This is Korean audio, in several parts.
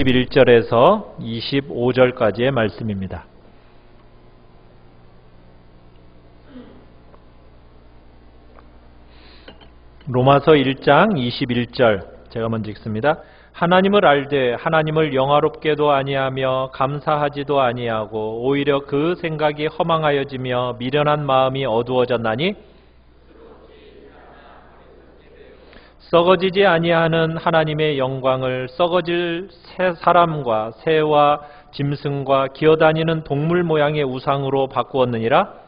21절에서 25절까지의 말씀입니다. 로마서 1장 21절 제가 먼저 읽습니다. 하나님을 알되 하나님을 영화롭게도 아니하며 감사하지도 아니하고 오히려 그 생각이 허망하여지며 미련한 마음이 어두워졌나니 썩어지지 아니하는 하나님의 영광을 썩어질 사람과 새와 짐승과 기어다니는 동물 모양의 우상으로 바꾸었느니라.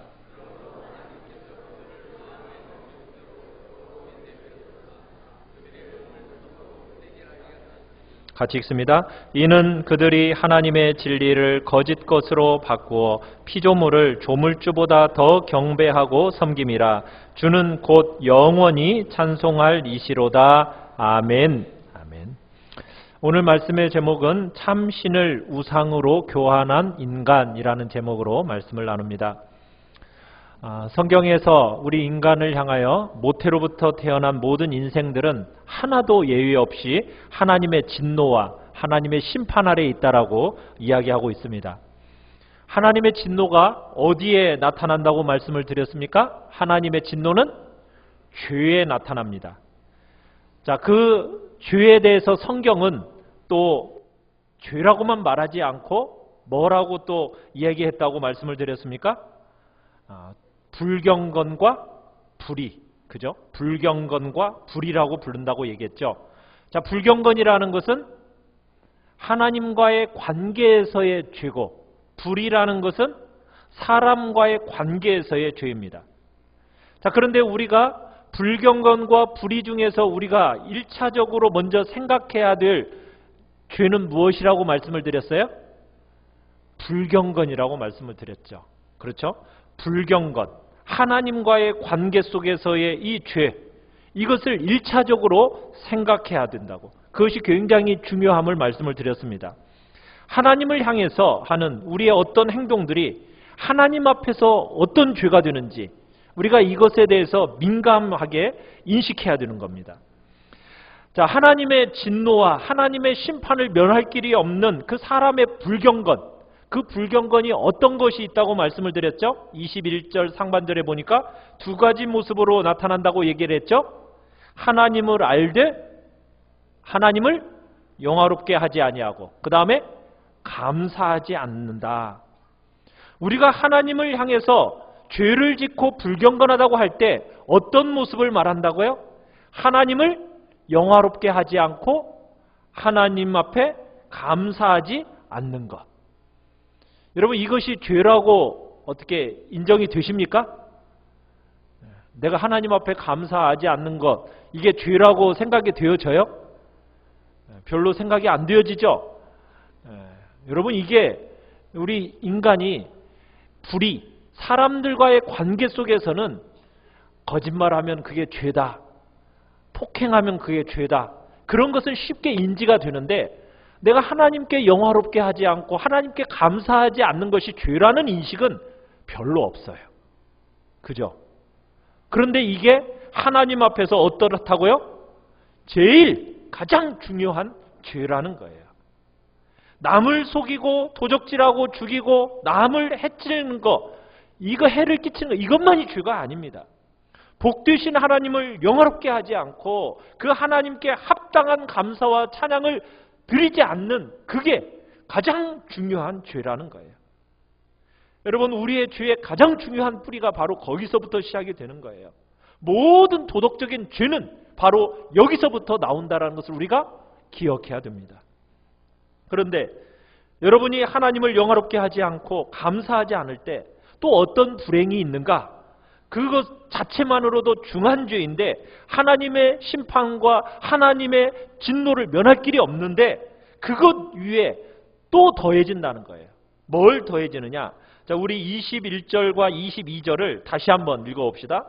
같이 읽습니다. 이는 그들이 하나님의 진리를 거짓 것으로 바꾸어 피조물을 조물주보다 더 경배하고 섬김이라. 주는 곧 영원히 찬송할 이시로다. 아멘. 아멘. 오늘 말씀의 제목은 참신을 우상으로 교환한 인간이라는 제목으로 말씀을 나눕니다. 성경에서 우리 인간을 향하여 모태로부터 태어난 모든 인생들은 하나도 예외 없이 하나님의 진노와 하나님의 심판 아래에 있다라고 이야기하고 있습니다. 하나님의 진노가 어디에 나타난다고 말씀을 드렸습니까? 하나님의 진노는 죄에 나타납니다. 자, 그 죄에 대해서 성경은 또 죄라고만 말하지 않고 뭐라고 또 이야기했다고 말씀을 드렸습니까? 불경건과 불의, 그죠? 불경건과 불의라고 부른다고 얘기했죠. 자, 불경건이라는 것은 하나님과의 관계에서의 죄고, 불의라는 것은 사람과의 관계에서의 죄입니다. 자, 그런데 우리가 불경건과 불의 중에서 우리가 1차적으로 먼저 생각해야 될 죄는 무엇이라고 말씀을 드렸어요? 불경건이라고 말씀을 드렸죠. 그렇죠? 불경건, 하나님과의 관계 속에서의 이 죄, 이것을 1차적으로 생각해야 된다고, 그것이 굉장히 중요함을 말씀을 드렸습니다. 하나님을 향해서 하는 우리의 어떤 행동들이 하나님 앞에서 어떤 죄가 되는지 우리가 이것에 대해서 민감하게 인식해야 되는 겁니다. 자, 하나님의 진노와 하나님의 심판을 면할 길이 없는 그 사람의 불경건, 그 불경건이 어떤 것이 있다고 말씀을 드렸죠? 21절 상반절에 보니까 두 가지 모습으로 나타난다고 얘기를 했죠? 하나님을 알되 하나님을 영화롭게 하지 아니하고, 그 다음에 감사하지 않는다. 우리가 하나님을 향해서 죄를 짓고 불경건하다고 할 때 어떤 모습을 말한다고요? 하나님을 영화롭게 하지 않고 하나님 앞에 감사하지 않는 것. 여러분, 이것이 죄라고 어떻게 인정이 되십니까? 내가 하나님 앞에 감사하지 않는 것, 이게 죄라고 생각이 되어져요? 별로 생각이 안 되어지죠? 여러분, 이게 우리 인간이 불의, 사람들과의 관계 속에서는 거짓말하면 그게 죄다, 폭행하면 그게 죄다, 그런 것은 쉽게 인지가 되는데 내가 하나님께 영화롭게 하지 않고 하나님께 감사하지 않는 것이 죄라는 인식은 별로 없어요. 그죠? 그런데 이게 하나님 앞에서 어떻다고요? 제일 가장 중요한 죄라는 거예요. 남을 속이고 도적질하고 죽이고 남을 해치는 거, 이거 해를 끼치는 거, 이것만이 죄가 아닙니다. 복되신 하나님을 영화롭게 하지 않고 그 하나님께 합당한 감사와 찬양을 드리지 않는, 그게 가장 중요한 죄라는 거예요. 여러분, 우리의 죄의 가장 중요한 뿌리가 바로 거기서부터 시작이 되는 거예요. 모든 도덕적인 죄는 바로 여기서부터 나온다는 것을 우리가 기억해야 됩니다. 그런데 여러분이 하나님을 영화롭게 하지 않고 감사하지 않을 때 또 어떤 불행이 있는가? 그것 자체만으로도 중한 죄인데 하나님의 심판과 하나님의 진노를 면할 길이 없는데 그것 위에 또 더해진다는 거예요. 뭘 더해지느냐? 자, 우리 21절과 22절을 다시 한번 읽어봅시다.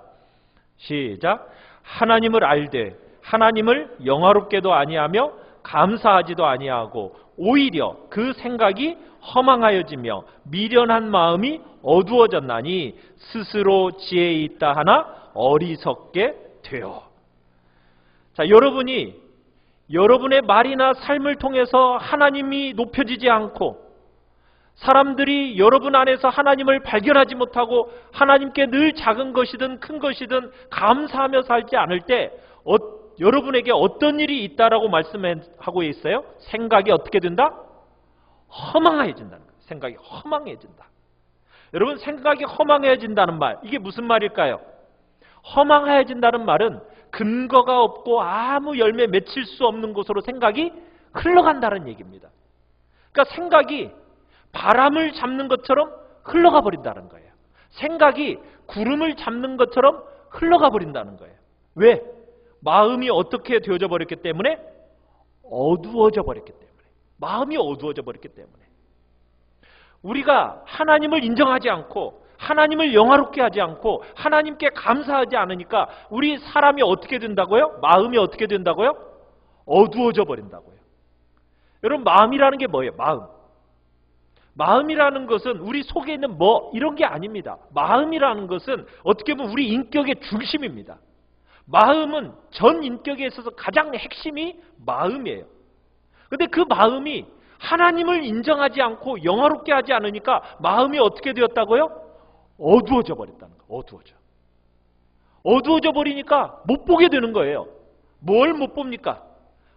시작. 하나님을 알되 하나님을 영화롭게도 아니하며 감사하지도 아니하고 오히려 그 생각이 허망하여지며 미련한 마음이 어두워졌나니 스스로 지혜 있다 하나 어리석게 되어. 자, 여러분이 여러분의 말이나 삶을 통해서 하나님이 높여지지 않고 사람들이 여러분 안에서 하나님을 발견하지 못하고 하나님께 늘 작은 것이든 큰 것이든 감사하며 살지 않을 때 여러분에게 어떤 일이 있다라고 말씀하고 있어요? 생각이 어떻게 된다? 허망해진다는 거예요. 생각이 허망해진다. 여러분, 생각이 허망해진다는 말, 이게 무슨 말일까요? 허망해진다는 말은 근거가 없고 아무 열매 맺힐 수 없는 곳으로 생각이 흘러간다는 얘기입니다. 그러니까 생각이 바람을 잡는 것처럼 흘러가 버린다는 거예요. 생각이 구름을 잡는 것처럼 흘러가 버린다는 거예요. 왜? 마음이 어떻게 되어져 버렸기 때문에? 어두워져 버렸기 때문에. 마음이 어두워져 버렸기 때문에. 우리가 하나님을 인정하지 않고 하나님을 영화롭게 하지 않고 하나님께 감사하지 않으니까 우리 사람이 어떻게 된다고요? 마음이 어떻게 된다고요? 어두워져 버린다고요. 여러분, 마음이라는 게 뭐예요? 마음이라는 것은 우리 속에 있는 이런 게 아닙니다. 마음이라는 것은 어떻게 보면 우리 인격의 중심입니다. 마음은 전 인격에 있어서 가장 핵심이 마음이에요. 근데 그 마음이 하나님을 인정하지 않고 영화롭게 하지 않으니까 마음이 어떻게 되었다고요? 어두워져 버렸다는 거예요. 어두워져 버리니까 못 보게 되는 거예요. 뭘 못 봅니까?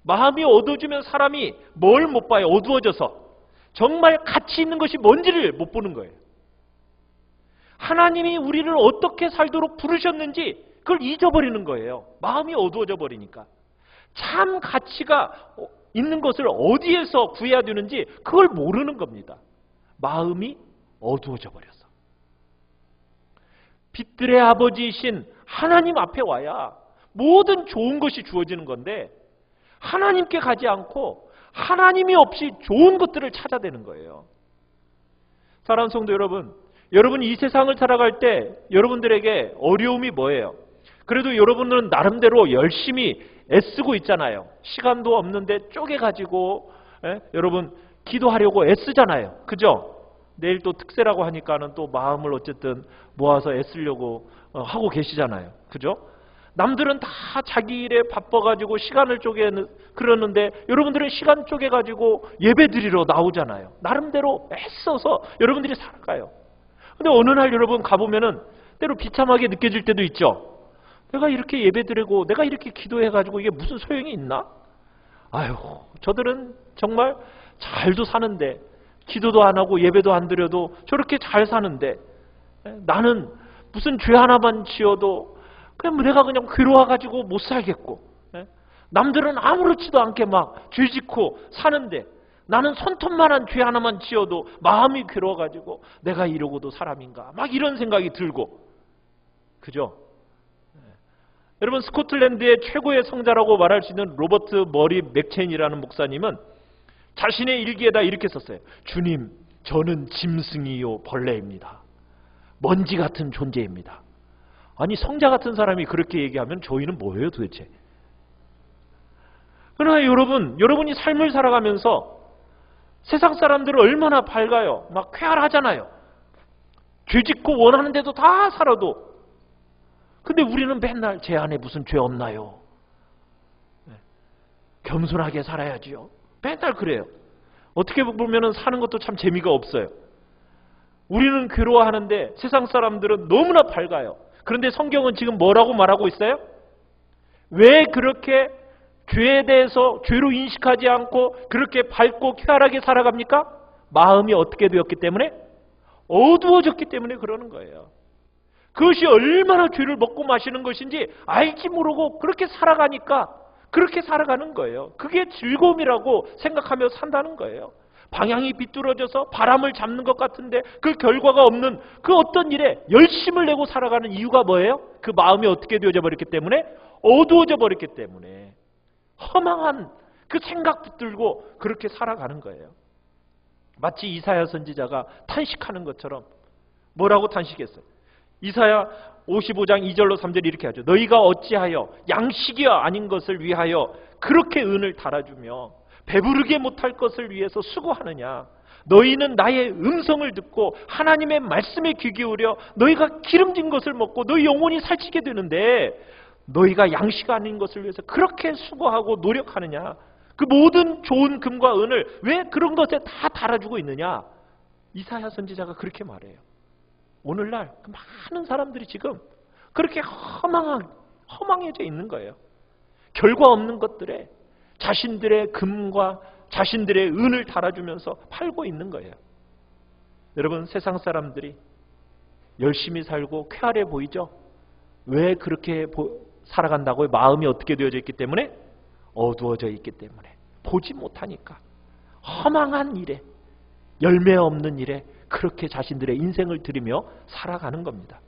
마음이 어두워지면 사람이 뭘 못 봐요? 어두워져서. 정말 가치 있는 것이 뭔지를 못 보는 거예요. 하나님이 우리를 어떻게 살도록 부르셨는지 그걸 잊어버리는 거예요. 마음이 어두워져 버리니까. 참 가치가 있는 것을 어디에서 구해야 되는지 그걸 모르는 겁니다. 마음이 어두워져 버려서. 빛들의 아버지이신 하나님 앞에 와야 모든 좋은 것이 주어지는 건데 하나님께 가지 않고 하나님이 없이 좋은 것들을 찾아대는 거예요. 사랑하는 성도 여러분, 여러분이 이 세상을 살아갈 때 여러분들에게 어려움이 뭐예요? 그래도 여러분들은 나름대로 열심히 애쓰고 있잖아요. 시간도 없는데 쪼개가지고 여러분 기도하려고 애쓰잖아요. 그죠? 내일 또 특세라고 하니까는 또 마음을 어쨌든 모아서 애쓰려고 하고 계시잖아요. 그죠? 남들은 다 자기 일에 바빠가지고 시간을 그러는데 여러분들은 시간 쪼개가지고 예배 드리러 나오잖아요. 나름대로 애써서 여러분들이 살아가요. 근데 어느 날 여러분 가보면은 때로 비참하게 느껴질 때도 있죠. 내가 이렇게 예배 드리고 내가 이렇게 기도해가지고 이게 무슨 소용이 있나? 아유, 저들은 정말 잘도 사는데 기도도 안 하고 예배도 안 드려도 저렇게 잘 사는데 나는 무슨 죄 하나만 지어도 그냥 내가 그냥 괴로워가지고 못 살겠고 남들은 아무렇지도 않게 막 죄 짓고 사는데 나는 손톱만한 죄 하나만 지어도 마음이 괴로워가지고 내가 이러고도 사람인가 막 이런 생각이 들고 그죠? 여러분, 스코틀랜드의 최고의 성자라고 말할 수 있는 로버트 머리 맥체인이라는 목사님은 자신의 일기에다 이렇게 썼어요. 주님, 저는 짐승이요 벌레입니다. 먼지 같은 존재입니다. 아니, 성자 같은 사람이 그렇게 얘기하면 저희는 뭐예요 도대체? 그러나 여러분이 삶을 살아가면서 세상 사람들은 얼마나 밝아요. 막 쾌활하잖아요. 죄 짓고 원하는 데도 다 살아도. 근데 우리는 맨날 제 안에 무슨 죄 없나요? 겸손하게 살아야지요. 맨날 그래요. 어떻게 보면 사는 것도 참 재미가 없어요. 우리는 괴로워하는데 세상 사람들은 너무나 밝아요. 그런데 성경은 지금 뭐라고 말하고 있어요? 왜 그렇게 죄에 대해서 죄로 인식하지 않고 그렇게 밝고 쾌활하게 살아갑니까? 마음이 어떻게 되었기 때문에? 어두워졌기 때문에 그러는 거예요. 그것이 얼마나 죄를 먹고 마시는 것인지 알지 모르고 그렇게 살아가니까 그렇게 살아가는 거예요. 그게 즐거움이라고 생각하며 산다는 거예요. 방향이 비뚤어져서 바람을 잡는 것 같은데 그 결과가 없는 그 어떤 일에 열심을 내고 살아가는 이유가 뭐예요? 그 마음이 어떻게 되어져 버렸기 때문에? 어두워져 버렸기 때문에. 허망한 그 생각 붙들고 그렇게 살아가는 거예요. 마치 이사야 선지자가 탄식하는 것처럼 뭐라고 탄식했어요? 이사야 55장 2절로 3절 이렇게 하죠. 너희가 어찌하여 양식이 아닌 것을 위하여 그렇게 은을 달아주며 배부르게 못할 것을 위해서 수고하느냐. 너희는 나의 음성을 듣고 하나님의 말씀에 귀 기울여 너희가 기름진 것을 먹고 너희 영혼이 살찌게 되는데 너희가 양식 아닌 것을 위해서 그렇게 수고하고 노력하느냐? 그 모든 좋은 금과 은을 왜 그런 것에 다 달아주고 있느냐? 이사야 선지자가 그렇게 말해요. 오늘날 그 많은 사람들이 지금 그렇게 허망해져 있는 거예요. 결과 없는 것들에 자신들의 금과 자신들의 은을 달아주면서 팔고 있는 거예요. 여러분, 세상 사람들이 열심히 살고 쾌활해 보이죠? 왜 그렇게 살아간다고요? 마음이 어떻게 되어져 있기 때문에? 어두워져 있기 때문에. 보지 못하니까. 허망한 일에, 열매 없는 일에 그렇게 자신들의 인생을 들이며 살아가는 겁니다.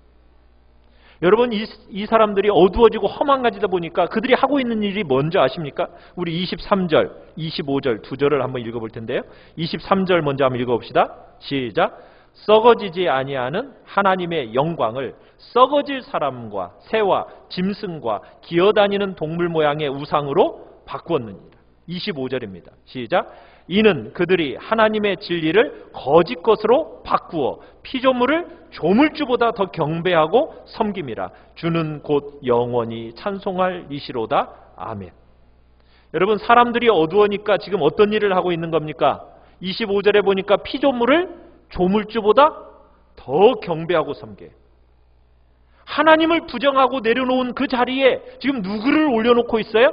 여러분, 이 사람들이 어두워지고 허망해지다 보니까 그들이 하고 있는 일이 뭔지 아십니까? 우리 23절, 25절 두 절을 한번 읽어볼 텐데요. 23절 먼저 한번 읽어봅시다. 시작. 썩어지지 아니하는 하나님의 영광을 썩어질 사람과 새와 짐승과 기어다니는 동물 모양의 우상으로 바꾸었느니라. 25절입니다. 시작. 이는 그들이 하나님의 진리를 거짓 것으로 바꾸어 피조물을 조물주보다 더 경배하고 섬김이라. 주는 곧 영원히 찬송할 이시로다. 아멘. 여러분, 사람들이 어두우니까 지금 어떤 일을 하고 있는 겁니까? 25절에 보니까 피조물을 조물주보다 더 경배하고 섬겨요. 하나님을 부정하고 내려놓은 그 자리에 지금 누구를 올려놓고 있어요?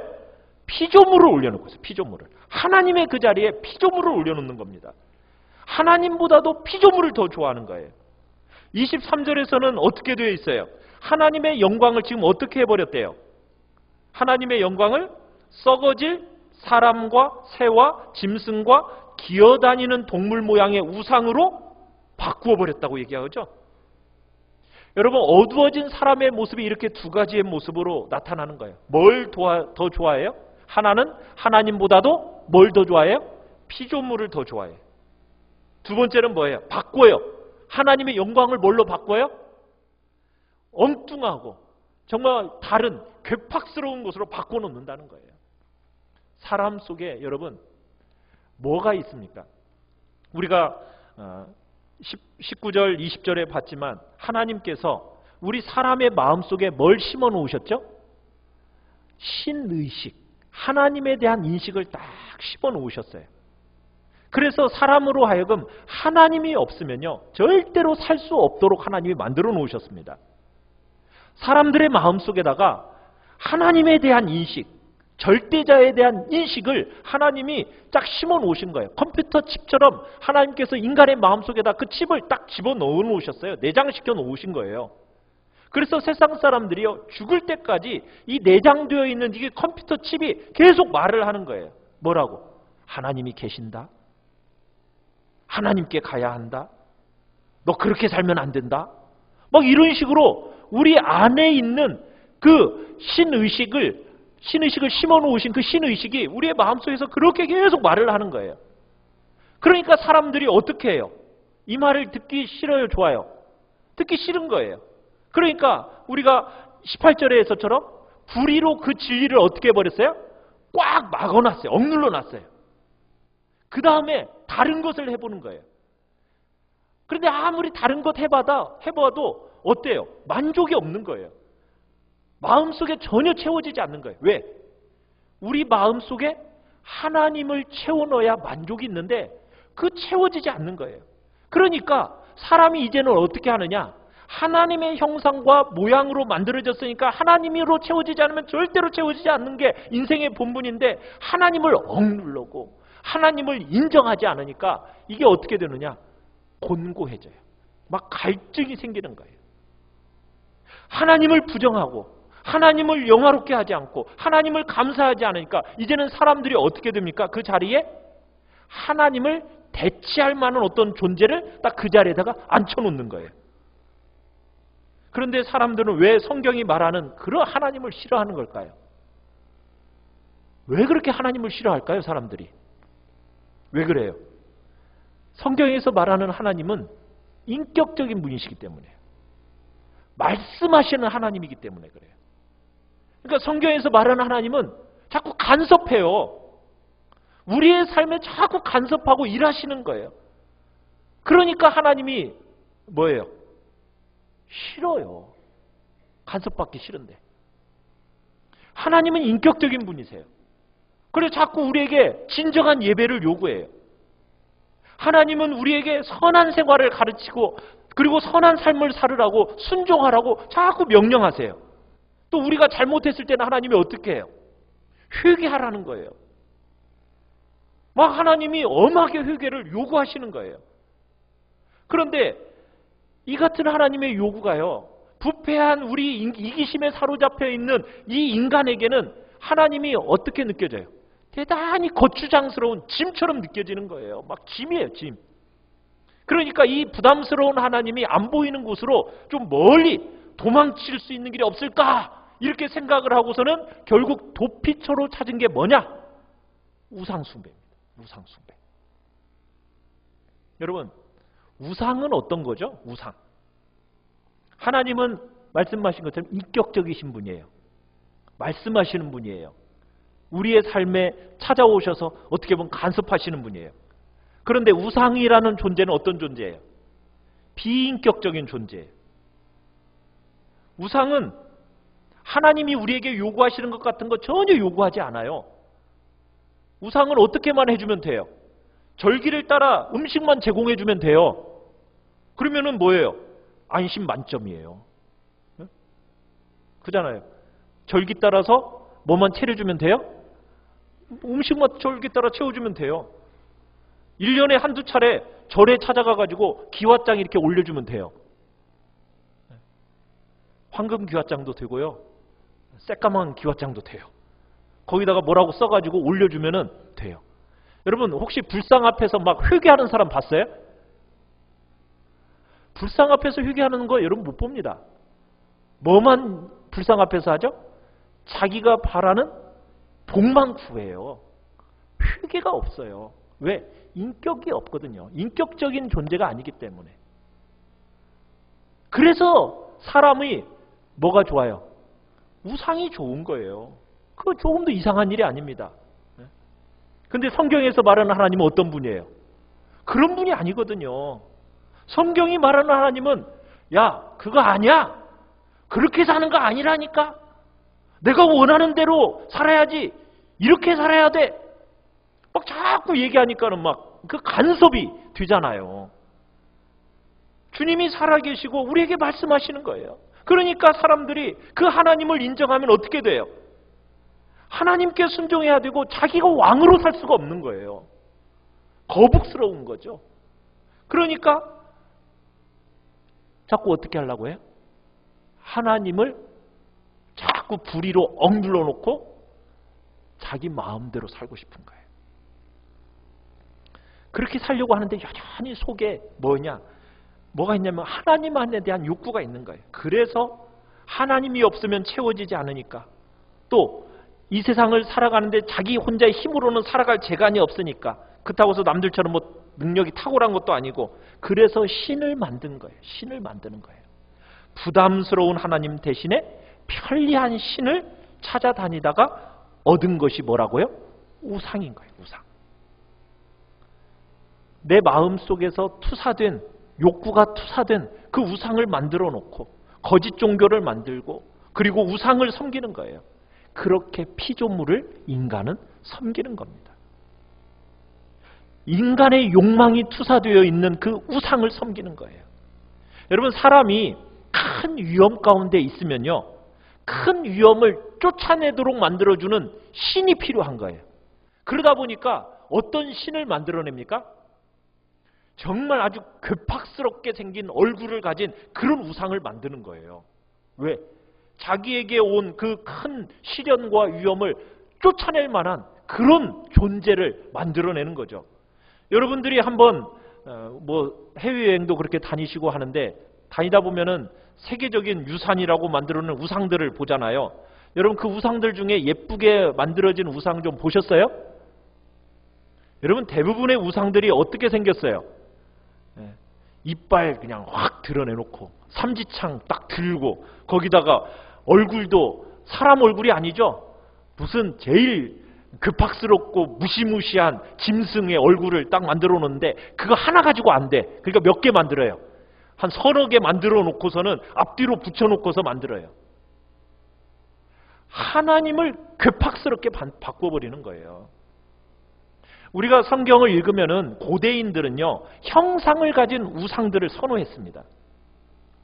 피조물을 올려놓고 있어요. 피조물을. 하나님의 그 자리에 피조물을 올려놓는 겁니다. 하나님보다도 피조물을 더 좋아하는 거예요. 23절에서는 어떻게 되어 있어요? 하나님의 영광을 지금 어떻게 해버렸대요? 하나님의 영광을 썩어질 사람과 새와 짐승과 기어다니는 동물 모양의 우상으로 바꾸어버렸다고 얘기하죠. 여러분, 어두워진 사람의 모습이 이렇게 두 가지의 모습으로 나타나는 거예요. 뭘 더 좋아해요? 하나는 하나님보다도 뭘 더 좋아해요? 피조물을 더 좋아해요. 두 번째는 뭐예요? 바꿔요. 하나님의 영광을 뭘로 바꿔요? 엉뚱하고 정말 다른 괴팍스러운 것으로 바꿔놓는다는 거예요. 사람 속에 여러분 뭐가 있습니까? 우리가 19절, 20절에 봤지만 하나님께서 우리 사람의 마음속에 뭘 심어 놓으셨죠? 신의식, 하나님에 대한 인식을 딱 심어 놓으셨어요. 그래서 사람으로 하여금 하나님이 없으면요 절대로 살 수 없도록 하나님이 만들어 놓으셨습니다. 사람들의 마음속에다가 하나님에 대한 인식, 절대자에 대한 인식을 하나님이 딱 심어 놓으신 거예요. 컴퓨터 칩처럼 하나님께서 인간의 마음속에다 그 칩을 딱 집어넣어 놓으셨어요. 내장시켜 놓으신 거예요. 그래서 세상 사람들이요 죽을 때까지 이 내장되어 있는 이게 컴퓨터 칩이 계속 말을 하는 거예요. 뭐라고? 하나님이 계신다. 하나님께 가야 한다. 너 그렇게 살면 안 된다. 막 이런 식으로 우리 안에 있는 그 신의식을 심어 놓으신 그 신의식이 우리의 마음속에서 그렇게 계속 말을 하는 거예요. 그러니까 사람들이 어떻게 해요? 이 말을 듣기 싫어요? 좋아요? 듣기 싫은 거예요. 그러니까 우리가 18절에서처럼 불의로 그 진리를 어떻게 해버렸어요? 꽉 막아놨어요. 억눌러 놨어요. 그 다음에 다른 것을 해보는 거예요. 그런데 아무리 다른 것 해봐도 어때요? 만족이 없는 거예요. 마음속에 전혀 채워지지 않는 거예요. 왜? 우리 마음속에 하나님을 채워넣어야 만족이 있는데 그 채워지지 않는 거예요. 그러니까 사람이 이제는 어떻게 하느냐? 하나님의 형상과 모양으로 만들어졌으니까 하나님으로 채워지지 않으면 절대로 채워지지 않는 게 인생의 본분인데 하나님을 억누르고 하나님을 인정하지 않으니까 이게 어떻게 되느냐? 곤고해져요. 막 갈증이 생기는 거예요. 하나님을 부정하고 하나님을 영화롭게 하지 않고 하나님을 감사하지 않으니까 이제는 사람들이 어떻게 됩니까? 그 자리에 하나님을 대체할 만한 어떤 존재를 딱 그 자리에다가 앉혀놓는 거예요. 그런데 사람들은 왜 성경이 말하는 그런 하나님을 싫어하는 걸까요? 왜 그렇게 하나님을 싫어할까요? 사람들이. 왜 그래요? 성경에서 말하는 하나님은 인격적인 분이시기 때문에 말씀하시는 하나님이기 때문에 그래요. 그러니까 성경에서 말하는 하나님은 자꾸 간섭해요. 우리의 삶에 자꾸 간섭하고 일하시는 거예요. 그러니까 하나님이 뭐예요? 싫어요. 간섭받기 싫은데. 하나님은 인격적인 분이세요. 그래서 자꾸 우리에게 진정한 예배를 요구해요. 하나님은 우리에게 선한 생활을 가르치고 그리고 선한 삶을 살으라고 순종하라고 자꾸 명령하세요. 또 우리가 잘못했을 때는 하나님이 어떻게 해요? 회개하라는 거예요. 막 하나님이 엄하게 회개를 요구하시는 거예요. 그런데 이 같은 하나님의 요구가요, 부패한 우리 이기심에 사로잡혀 있는 이 인간에게는 하나님이 어떻게 느껴져요? 대단히 거추장스러운 짐처럼 느껴지는 거예요. 막 짐이에요, 짐. 그러니까 이 부담스러운 하나님이 안 보이는 곳으로 좀 멀리 도망칠 수 있는 길이 없을까? 이렇게 생각을 하고서는 결국 도피처로 찾은 게 뭐냐? 우상숭배입니다. 우상숭배. 여러분, 우상은 어떤 거죠? 우상. 하나님은 말씀하신 것처럼 인격적이신 분이에요. 말씀하시는 분이에요. 우리의 삶에 찾아오셔서 어떻게 보면 간섭하시는 분이에요. 그런데 우상이라는 존재는 어떤 존재예요? 비인격적인 존재예요. 우상은 하나님이 우리에게 요구하시는 것 같은 거 전혀 요구하지 않아요. 우상은 어떻게만 해주면 돼요? 절기를 따라 음식만 제공해주면 돼요. 그러면은 뭐예요? 안심 만점이에요. 그잖아요. 절기 따라서 뭐만 차려주면 돼요? 음식만 절기 따라 채워주면 돼요. 1년에 한두 차례 절에 찾아가가지고 기와장 이렇게 올려주면 돼요. 황금 기와장도 되고요. 새까만 기와장도 돼요. 거기다가 뭐라고 써가지고 올려주면 돼요. 여러분 혹시 불상 앞에서 막 회개하는 사람 봤어요? 불상 앞에서 회개하는 거 여러분 못 봅니다. 뭐만 불상 앞에서 하죠? 자기가 바라는 복만 구해요. 회개가 없어요. 왜? 인격이 없거든요. 인격적인 존재가 아니기 때문에. 그래서 사람이 뭐가 좋아요? 우상이 좋은 거예요. 그거 조금도 이상한 일이 아닙니다. 근데 성경에서 말하는 하나님은 어떤 분이에요? 그런 분이 아니거든요. 성경이 말하는 하나님은 야, 그거 아니야. 그렇게 사는 거 아니라니까. 내가 원하는 대로 살아야지. 이렇게 살아야 돼. 막 자꾸 얘기하니까는 막 그 간섭이 되잖아요. 주님이 살아계시고 우리에게 말씀하시는 거예요. 그러니까 사람들이 그 하나님을 인정하면 어떻게 돼요? 하나님께 순종해야 되고 자기가 왕으로 살 수가 없는 거예요. 거북스러운 거죠. 그러니까 자꾸 어떻게 하려고 해요? 하나님을 자꾸 불의로 억눌러 놓고 자기 마음대로 살고 싶은 거예요. 그렇게 살려고 하는데 여전히 속에 뭐가 있냐면 하나님에 대한 욕구가 있는 거예요. 그래서 하나님이 없으면 채워지지 않으니까, 또 이 세상을 살아가는데 자기 혼자의 힘으로는 살아갈 재간이 없으니까, 그렇다고 해서 남들처럼 뭐 능력이 탁월한 것도 아니고, 그래서 신을 만든 거예요. 신을 만드는 거예요. 부담스러운 하나님 대신에 편리한 신을 찾아다니다가 얻은 것이 뭐라고요? 우상인 거예요. 우상. 내 마음속에서 투사된, 욕구가 투사된 그 우상을 만들어 놓고 거짓 종교를 만들고 그리고 우상을 섬기는 거예요. 그렇게 피조물을 인간은 섬기는 겁니다. 인간의 욕망이 투사되어 있는 그 우상을 섬기는 거예요. 여러분, 사람이 큰 위험 가운데 있으면요, 큰 위험을 쫓아내도록 만들어주는 신이 필요한 거예요. 그러다 보니까 어떤 신을 만들어냅니까? 정말 아주 괴팍스럽게 생긴 얼굴을 가진 그런 우상을 만드는 거예요. 왜? 자기에게 온 그 큰 시련과 위험을 쫓아낼 만한 그런 존재를 만들어내는 거죠. 여러분들이 한번 뭐 해외여행도 그렇게 다니시고 하는데, 다니다 보면은 세계적인 유산이라고 만들어놓은 우상들을 보잖아요. 여러분, 그 우상들 중에 예쁘게 만들어진 우상 좀 보셨어요? 여러분, 대부분의 우상들이 어떻게 생겼어요? 이빨 그냥 확 드러내놓고 삼지창 딱 들고, 거기다가 얼굴도 사람 얼굴이 아니죠. 무슨 제일 급박스럽고 무시무시한 짐승의 얼굴을 딱 만들어 놓는데 그거 하나 가지고 안 돼. 그러니까 몇 개 만들어요. 한 서너 개 만들어 놓고서는 앞뒤로 붙여 놓고서 만들어요. 하나님을 괴팍스럽게 바꿔버리는 거예요. 우리가 성경을 읽으면은 고대인들은요, 형상을 가진 우상들을 선호했습니다.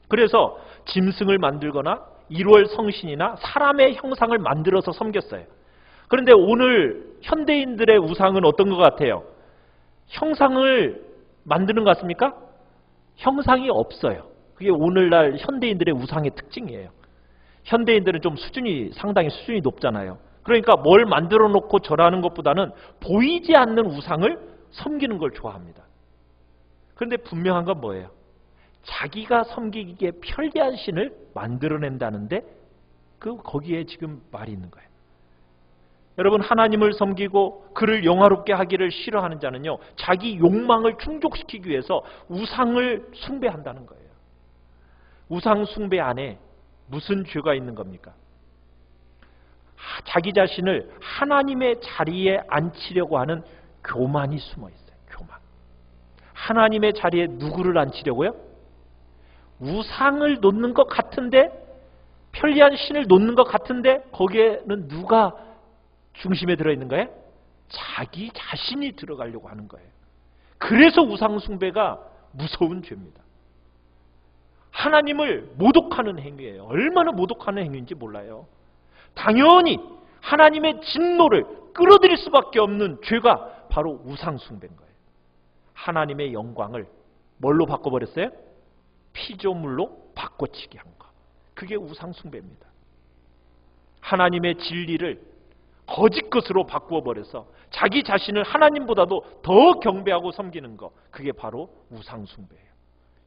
그래서 짐승을 만들거나 1월 성신이나 사람의 형상을 만들어서 섬겼어요. 그런데 오늘 현대인들의 우상은 어떤 것 같아요? 형상을 만드는 것 같습니까? 형상이 없어요. 그게 오늘날 현대인들의 우상의 특징이에요. 현대인들은 좀 상당히 수준이 높잖아요. 그러니까 뭘 만들어 놓고 절하는 것보다는 보이지 않는 우상을 섬기는 걸 좋아합니다. 그런데 분명한 건 뭐예요? 자기가 섬기기에 편리한 신을 만들어낸다는데 거기에 지금 말이 있는 거예요. 여러분, 하나님을 섬기고 그를 영화롭게 하기를 싫어하는 자는요, 자기 욕망을 충족시키기 위해서 우상을 숭배한다는 거예요. 우상 숭배 안에 무슨 죄가 있는 겁니까? 자기 자신을 하나님의 자리에 앉히려고 하는 교만이 숨어 있어요. 교만. 하나님의 자리에 누구를 앉히려고요? 우상을 놓는 것 같은데, 편리한 신을 놓는 것 같은데 거기에는 누가 중심에 들어있는 거예요? 자기 자신이 들어가려고 하는 거예요. 그래서 우상 숭배가 무서운 죄입니다. 하나님을 모독하는 행위예요. 얼마나 모독하는 행위인지 몰라요. 당연히 하나님의 진노를 끌어들일 수밖에 없는 죄가 바로 우상 숭배인 거예요. 하나님의 영광을 뭘로 바꿔버렸어요? 피조물로 바꿔치기 한 거. 그게 우상 숭배입니다. 하나님의 진리를 거짓 것으로 바꾸어버려서 자기 자신을 하나님보다도 더 경배하고 섬기는 거. 그게 바로 우상 숭배예요.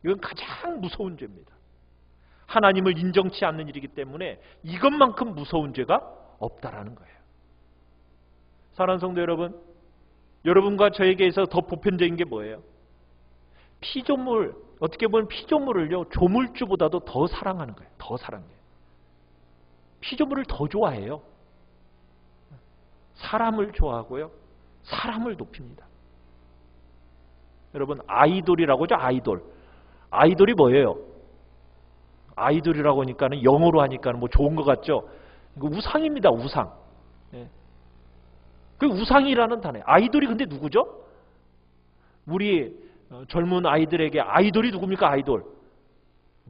이건 가장 무서운 죄입니다. 하나님을 인정치 않는 일이기 때문에 이것만큼 무서운 죄가 없다라는 거예요. 사랑하는 성도 여러분, 여러분과 저에게 있어서 더 보편적인 게 뭐예요? 피조물, 어떻게 보면 피조물을요, 조물주보다도 더 사랑하는 거예요. 더 사랑해요. 피조물을 더 좋아해요. 사람을 좋아하고요, 사람을 높입니다. 여러분, 아이돌이라고 하죠. 아이돌이 뭐예요? 아이돌이라고 하니까는 영어로 하니까는 뭐 좋은 것 같죠? 이거 우상입니다. 우상. 네. 그 우상이라는 단어. 아이돌이 근데 누구죠? 우리 젊은 아이들에게 아이돌이 누굽니까? 아이돌.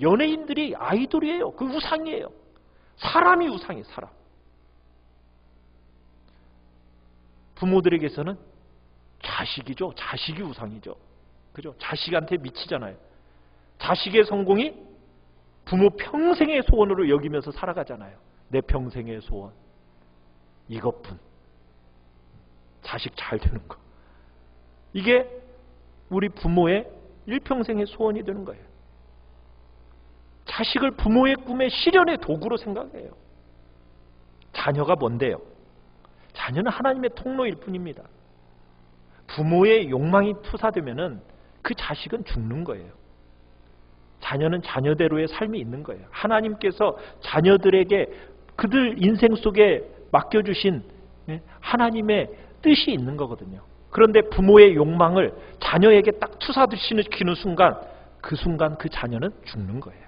연예인들이 아이돌이에요. 그 우상이에요. 사람이 우상이에요. 사람. 부모들에게서는 자식이죠. 자식이 우상이죠. 그죠? 자식한테 미치잖아요. 자식의 성공이 부모 평생의 소원으로 여기면서 살아가잖아요. 내 평생의 소원. 이것뿐. 자식 잘 되는 거. 이게 우리 부모의 일평생의 소원이 되는 거예요. 자식을 부모의 꿈의 실현의 도구로 생각해요. 자녀가 뭔데요? 자녀는 하나님의 통로일 뿐입니다. 부모의 욕망이 투사되면은 그 자식은 죽는 거예요. 자녀는 자녀대로의 삶이 있는 거예요. 하나님께서 자녀들에게 그들 인생 속에 맡겨주신 하나님의 뜻이 있는 거거든요. 그런데 부모의 욕망을 자녀에게 딱 투사시키는 순간, 그 순간 그 자녀는 죽는 거예요.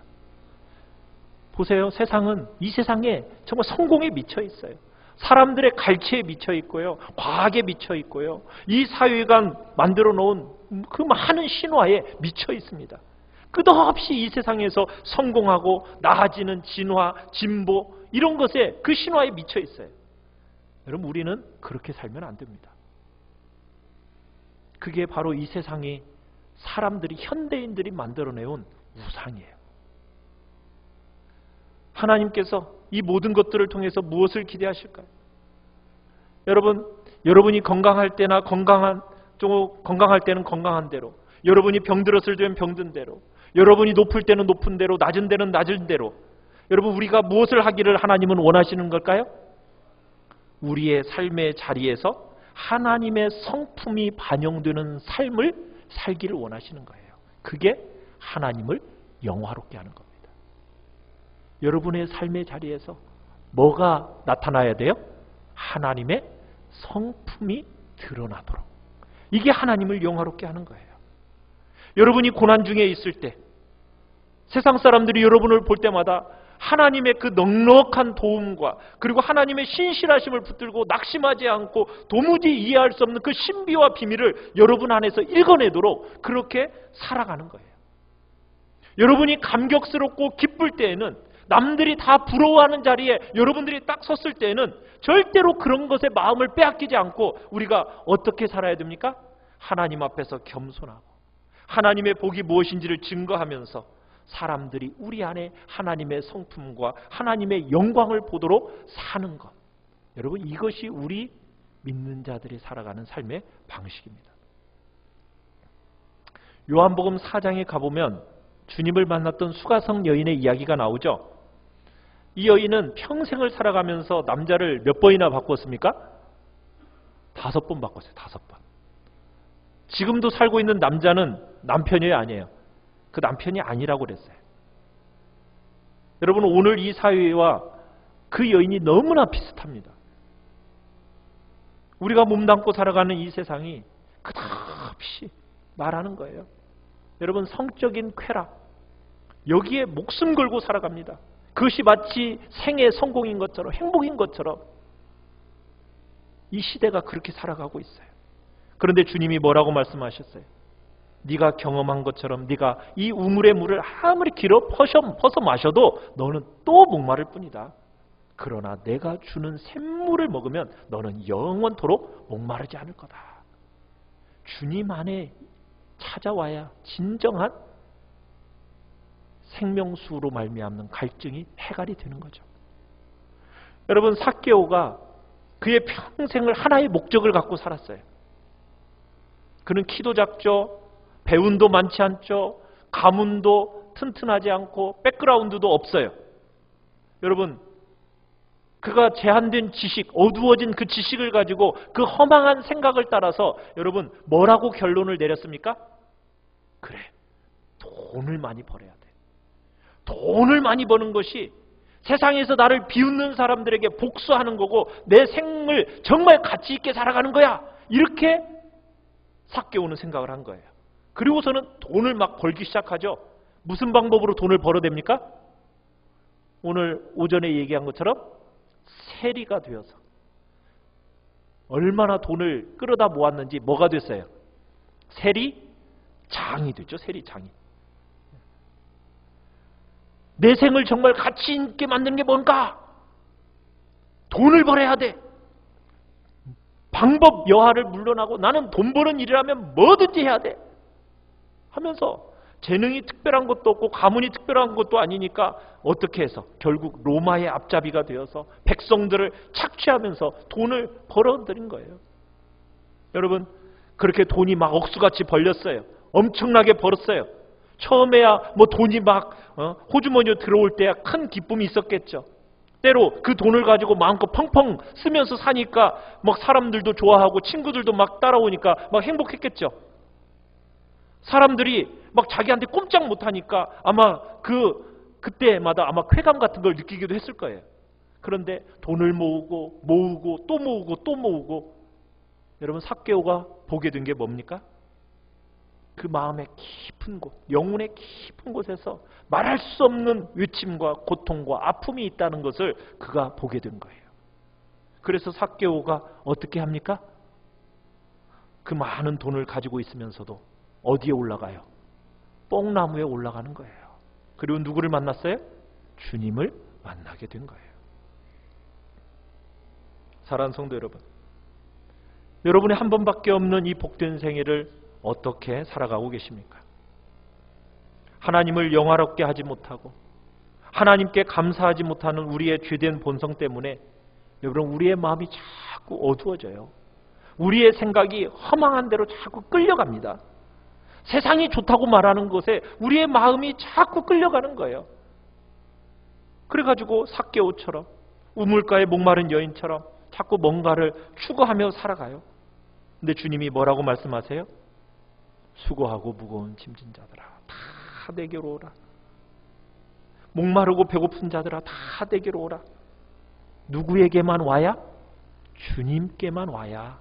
보세요. 이 세상에 정말 성공에 미쳐 있어요. 사람들의 갈치에 미쳐 있고요. 과학에 미쳐 있고요. 이 사회가 만들어 놓은 그 많은 신화에 미쳐 있습니다. 끝없이 이 세상에서 성공하고 나아지는 진화, 진보 이런 것에 그 신화에 미쳐 있어요. 여러분, 우리는 그렇게 살면 안 됩니다. 그게 바로 이 세상이 사람들이, 현대인들이 만들어내온 우상이에요. 하나님께서 이 모든 것들을 통해서 무엇을 기대하실까요? 여러분이 건강할 때나 건강할 때는 건강한 대로, 여러분이 병들었을 때는 병든 대로, 여러분이 높을 때는 높은 대로, 낮은 데는 낮은 대로, 여러분, 우리가 무엇을 하기를 하나님은 원하시는 걸까요? 우리의 삶의 자리에서 하나님의 성품이 반영되는 삶을 살기를 원하시는 거예요. 그게 하나님을 영화롭게 하는 겁니다. 여러분의 삶의 자리에서 뭐가 나타나야 돼요? 하나님의 성품이 드러나도록. 이게 하나님을 영화롭게 하는 거예요. 여러분이 고난 중에 있을 때, 세상 사람들이 여러분을 볼 때마다 하나님의 그 넉넉한 도움과 그리고 하나님의 신실하심을 붙들고 낙심하지 않고 도무지 이해할 수 없는 그 신비와 비밀을 여러분 안에서 읽어내도록 그렇게 살아가는 거예요. 여러분이 감격스럽고 기쁠 때에는, 남들이 다 부러워하는 자리에 여러분들이 딱 섰을 때에는 절대로 그런 것에 마음을 빼앗기지 않고 우리가 어떻게 살아야 됩니까? 하나님 앞에서 겸손하고 하나님의 복이 무엇인지를 증거하면서 사람들이 우리 안에 하나님의 성품과 하나님의 영광을 보도록 사는 것. 여러분, 이것이 우리 믿는 자들이 살아가는 삶의 방식입니다. 요한복음 4장에 가보면 주님을 만났던 수가성 여인의 이야기가 나오죠. 이 여인은 평생을 살아가면서 남자를 몇 번이나 바꿨습니까? 5번 바꿨어요. 5번. 지금도 살고 있는 남자는 남편이 아니에요. 그 남편이 아니라고 그랬어요. 여러분, 오늘 이 사회와 그 여인이 너무나 비슷합니다. 우리가 몸담고 살아가는 이 세상이 끝없이 말하는 거예요. 여러분, 성적인 쾌락, 여기에 목숨 걸고 살아갑니다. 그것이 마치 생애 성공인 것처럼, 행복인 것처럼 이 시대가 그렇게 살아가고 있어요. 그런데 주님이 뭐라고 말씀하셨어요? 네가 경험한 것처럼 네가 이 우물의 물을 아무리 길어 퍼서 마셔도 너는 또 목마를 뿐이다. 그러나 내가 주는 샘물을 먹으면 너는 영원토록 목마르지 않을 거다. 주님 안에 찾아와야 진정한 생명수로 말미암는 갈증이 해갈이 되는 거죠. 여러분, 삭개오가 그의 평생을 하나의 목적을 갖고 살았어요. 그는 키도 작죠. 배운도 많지 않죠. 가문도 튼튼하지 않고 백그라운드도 없어요. 여러분, 그가 제한된 지식, 어두워진 그 지식을 가지고 그 허망한 생각을 따라서 여러분 뭐라고 결론을 내렸습니까? 그래, 돈을 많이 벌어야 돼. 돈을 많이 버는 것이 세상에서 나를 비웃는 사람들에게 복수하는 거고 내 생을 정말 가치 있게 살아가는 거야. 이렇게 삭개오는 생각을 한 거예요. 그리고서는 돈을 막 벌기 시작하죠. 무슨 방법으로 돈을 벌어댑니까? 오늘 오전에 얘기한 것처럼 세리가 되어서 얼마나 돈을 끌어다 모았는지 뭐가 됐어요? 세리장이 됐죠. 세리장이. 내 생을 정말 가치 있게 만드는 게 뭔가? 돈을 벌어야 돼. 방법 여하를 물러나고 나는 돈 버는 일이라면 뭐든지 해야 돼 하면서 재능이 특별한 것도 없고 가문이 특별한 것도 아니니까 어떻게 해서 결국 로마의 앞잡이가 되어서 백성들을 착취하면서 돈을 벌어들인 거예요. 여러분, 그렇게 돈이 막 억수같이 벌렸어요. 엄청나게 벌었어요. 처음에야 뭐 돈이 막 호주머니에 들어올 때야 큰 기쁨이 있었겠죠. 때로 그 돈을 가지고 마음껏 펑펑 쓰면서 사니까 막 사람들도 좋아하고 친구들도 막 따라오니까 막 행복했겠죠. 사람들이 막 자기한테 꼼짝 못하니까 아마 그때마다 아마 쾌감 같은 걸 느끼기도 했을 거예요. 그런데 돈을 모으고 또 모으고 또 모으고 여러분, 삭개오가 보게 된 게 뭡니까? 그 마음의 깊은 곳, 영혼의 깊은 곳에서 말할 수 없는 외침과 고통과 아픔이 있다는 것을 그가 보게 된 거예요. 그래서 삭개오가 어떻게 합니까? 그 많은 돈을 가지고 있으면서도 어디에 올라가요? 뽕나무에 올라가는 거예요. 그리고 누구를 만났어요? 주님을 만나게 된 거예요. 사랑하는 성도 여러분, 여러분의 한 번밖에 없는 이 복된 생애를 어떻게 살아가고 계십니까? 하나님을 영화롭게 하지 못하고 하나님께 감사하지 못하는 우리의 죄된 본성 때문에 여러분, 우리의 마음이 자꾸 어두워져요. 우리의 생각이 허망한 대로 자꾸 끌려갑니다. 세상이 좋다고 말하는 것에 우리의 마음이 자꾸 끌려가는 거예요. 그래가지고 삭개오처럼 우물가에 목마른 여인처럼 자꾸 뭔가를 추구하며 살아가요. 근데 주님이 뭐라고 말씀하세요? 수고하고 무거운 짐진 자들아, 다 내게로 오라. 목마르고 배고픈 자들아, 다 내게로 오라. 누구에게만 와야? 주님께만 와야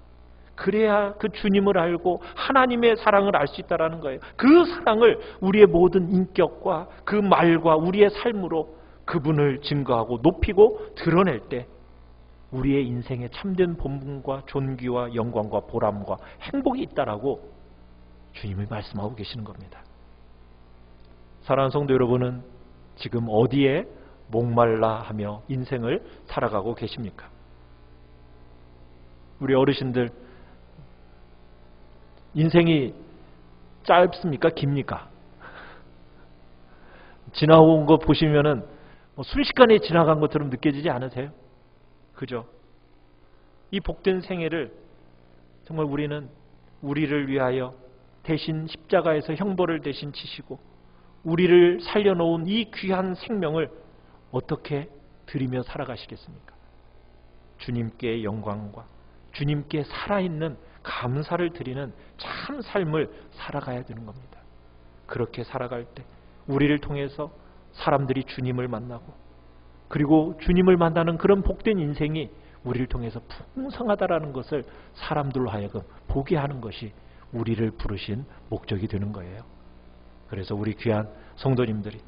그래야 그 주님을 알고 하나님의 사랑을 알 수 있다는 거예요. 그 사랑을 우리의 모든 인격과 그 말과 우리의 삶으로 그분을 증거하고 높이고 드러낼 때 우리의 인생에 참된 본분과 존귀와 영광과 보람과 행복이 있다라고 주님이 말씀하고 계시는 겁니다. 사랑하는 성도 여러분은 지금 어디에 목말라 하며 인생을 살아가고 계십니까? 우리 어르신들 인생이 짧습니까? 깁니까? 지나온 거 보시면은 순식간에 지나간 것처럼 느껴지지 않으세요? 그죠? 이 복된 생애를 정말 우리는 우리를 위하여 대신 십자가에서 형벌을 대신 치시고 우리를 살려놓은 이 귀한 생명을 어떻게 드리며 살아가시겠습니까? 주님께 영광과 주님께 살아있는 감사를 드리는 참 삶을 살아가야 되는 겁니다. 그렇게 살아갈 때 우리를 통해서 사람들이 주님을 만나고 그리고 주님을 만나는 그런 복된 인생이 우리를 통해서 풍성하다라는 것을 사람들로 하여금 보게 하는 것이 우리를 부르신 목적이 되는 거예요. 그래서 우리 귀한 성도님들이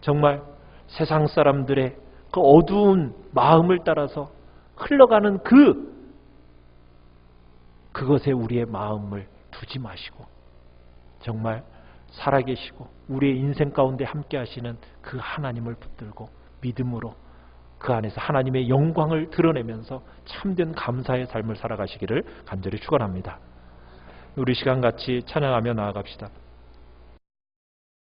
정말 세상 사람들의 그 어두운 마음을 따라서 흘러가는 그것에 우리의 마음을 두지 마시고 정말 살아계시고 우리의 인생 가운데 함께 하시는 그 하나님을 붙들고 믿음으로 그 안에서 하나님의 영광을 드러내면서 참된 감사의 삶을 살아가시기를 간절히 축원합니다. 우리 시간 같이 찬양하며 나아갑시다.